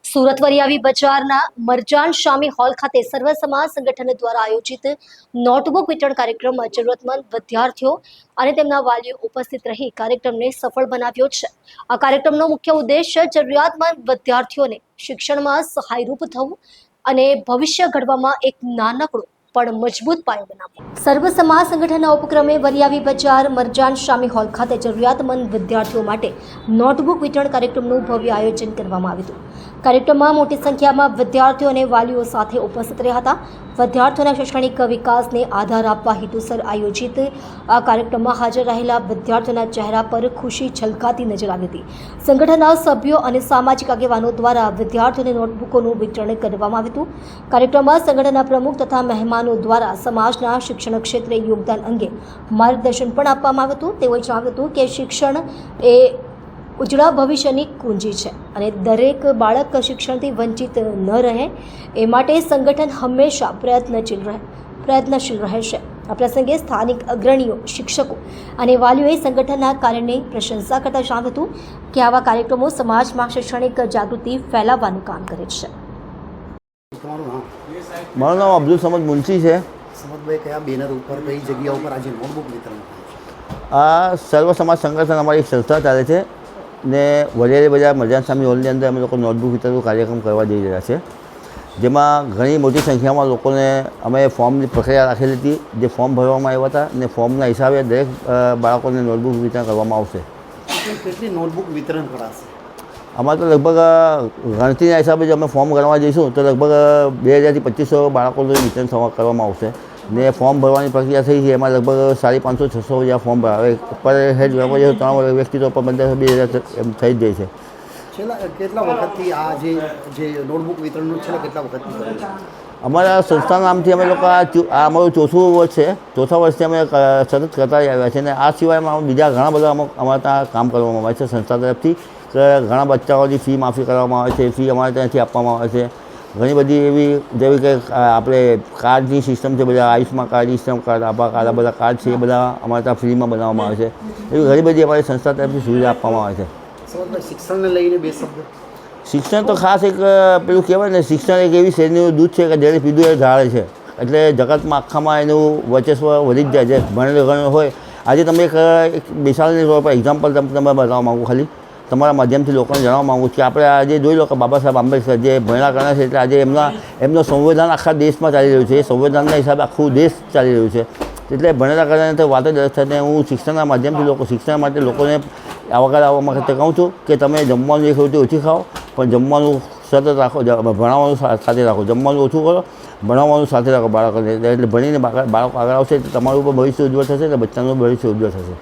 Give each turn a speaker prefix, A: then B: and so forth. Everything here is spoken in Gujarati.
A: સુરત વરિયાવી બજારના મરજાન શામી હોલ ખાતે સર્વ સમાજ સંગઠન દ્વારા આયોજિત નોટબુક વિતરણ કાર્યક્રમમાં જરૂરતમંદ વિદ્યાર્થીઓ અને તેમના વાલીઓ ઉપસ્થિત રહી કાર્યક્રમને સફળ બનાવ્યો છે. આ કાર્યક્રમનો મુખ્ય ઉદ્દેશ્ય જરૂરિયાતમંદ વિદ્યાર્થીઓને શિક્ષણમાં સહાયરૂપ થવું અને ભવિષ્ય ઘડવામાં એક નાનકડો પણ મજબૂત પાયો બનાવવો. સર્વ સમાજ સંગઠનના ઉપક્રમે વરિયાવી બજાર મરજાન શામી હોલ ખાતે જરૂરિયાતમંદ વિદ્યાર્થીઓ માટે નોટબુક વિતરણ કાર્યક્રમનું ભવ્ય આયોજન કરવામાં આવ્યું હતું. કાર્યક્રમમાં મોટી સંખ્યામાં વિદ્યાર્થીઓ અને વાલીઓ સાથે ઉપસ્થિત રહ્યા હતા. વિદ્યાર્થીઓના શૈક્ષણિક વિકાસને આધાર આપવા હેતુસર આયોજિત આ કાર્યક્રમમાં હાજર રહેલા વિદ્યાર્થીઓના ચહેરા પર ખુશી છલકાતી નજર આવી હતી. સંગઠનના સભ્યો અને સામાજિક આગેવાનો દ્વારા વિદ્યાર્થીઓને નોટબુકોનું વિતરણ કરવામાં આવ્યું હતું. કાર્યક્રમમાં સંગઠનના પ્રમુખ તથા મહેમાનો દ્વારા સમાજના શિક્ષણ ક્ષેત્રે યોગદાન અંગે માર્ગદર્શન પણ આપવામાં આવ્યું હતું. તેઓએ જણાવ્યું હતું કે શિક્ષણ એ ઉજળા ભવિષ્યની કુંજી છે અને દરેક બાળક શિક્ષણથી વંચિત ન રહે એ માટે સંગઠન હંમેશા પ્રયત્નશીલ રહેશે. આ પ્રસંગે સ્થાનિક અગ્રણીઓ, શિક્ષકો અને વાલીઓએ સંગઠનના કાર્યની પ્રશંસા કરતા જણાવ્યું હતું કે આવા કાર્યક્રમો સમાજમાં શૈક્ષણિક જાગૃતિ ફેલાવવાનું કામ કરે છે.
B: મારું નામ અબ્દુલ સમદ મુનશી છે.
C: સમદભાઈ, કયા બેનર ઉપર કઈ જગ્યા ઉપર આજે નોટબુક વિતરણ થાય છે?
B: આ સર્વ સમાજ સંગઠન અમારી એક સંસ્થા ચાલે છે ને વરિયાવી બજાર મરજાન શામી હોલની અંદર અમે લોકો નોટબુક વિતરણનો કાર્યક્રમ કરવા જઈ રહ્યા છે. જેમાં ઘણી મોટી સંખ્યામાં લોકોને અમે ફોર્મની પ્રક્રિયા રાખેલી હતી, જે ફોર્મ ભરવામાં આવ્યા હતા અને ફોર્મના હિસાબે દરેક બાળકોને નોટબુક વિતરણ કરવામાં આવશે.
C: કેટલી નોટબુક વિતરણ કરાશે?
B: અમારે તો લગભગ ગણતરીના હિસાબે જો અમે ફોર્મ ગણવા જઈશું તો લગભગ 2000 થી 2500 બાળકોનું વિતરણ કરવામાં આવશે. ને ફોર્મ ભરવાની પ્રક્રિયા થઈ છે, એમાં લગભગ 550-600 જેવા ફોર્મ ભરાવે. પર હેડ ગણવા જઈએ 3 વ્યક્તિ તો 1500-2000 એમ થઈ જ જાય છે.
C: છેલ્લા કેટલા વખતથી આ જે નોટબુક વિતરણનું છેલ્લા કેટલા વખતથી કરે છે?
B: અમારા સંસ્થાના નામથી અમે લોકો આ અમારું ચોથું વર્ષ છે. ચોથા વર્ષથી અમે સતત કરતા આવ્યા છે અને આ સિવાયમાં બીજા ઘણા બધા અમારે ત્યાં કામ કરવામાં આવે છે સંસ્થા તરફથી. ઘણા બચ્ચાઓની ફી માફી કરવામાં આવે છે, ફી અમારે ત્યાંથી આપવામાં આવે છે. ઘણી બધી એવી જેવી કે આપણે કાર્ડની સિસ્ટમ છે, બધા આયુષ્માન કાર્ડ, ઈશ્રમ કાર્ડ, આભા કાર્ડ, આ બધા કાર્ડ છે એ બધા અમારે ત્યાં ફ્રીમાં બનાવવામાં આવે છે. એવી ઘણી બધી અમારી સંસ્થા તરફથી સુવિધા આપવામાં આવે છે.
C: શિક્ષણને લઈને બે શબ્દ.
B: શિક્ષણ તો ખાસ એક પેલું કહેવાય ને, શિક્ષણ એક એવી શેરડીનું દૂધ છે કે જેને પીધું એ ઢાળે છે. એટલે જગતમાં આખામાં એનું વર્ચસ્વ વધી જ જાય છે ભણેલો ગણેલો હોય. આજે તમે એક મિસાલની તौर પર એક્ઝામ્પલ તમે બતાવવા માગું, ખાલી તમારા માધ્યમથી લોકોને જણાવવા માગું કે આપણે આજે જોઈ લો કે બાબા સાહેબ આંબેડકર જે ભણેલા ગણ્યા છે, એટલે આજે એમનો સંવિધાન આખા દેશમાં ચાલી રહ્યું છે. એ સંવિધાનના હિસાબે આખું દેશ ચાલી રહ્યું છે. એટલે ભણેલા ગણ્યાને તો વાત જ થઈને હું શિક્ષણના માધ્યમથી શિક્ષણ માટે લોકોને આવકાર આવવા માટે કહું છું કે તમે જમવાનું એક રોટી ઓછી ખાઓ, પણ જમવાનું સતત રાખો, ભણાવવાનું સાથે રાખો. જમવાનું ઓછું કરો, ભણાવવાનું સાથે રાખો બાળકોને. એટલે ભણીને બાળકો આગળ આવશે, તમારું પણ ભવિષ્ય ઉજ્જવળ થશે અને બચ્ચાનું ભવિષ્ય ઉજ્જવળ થશે.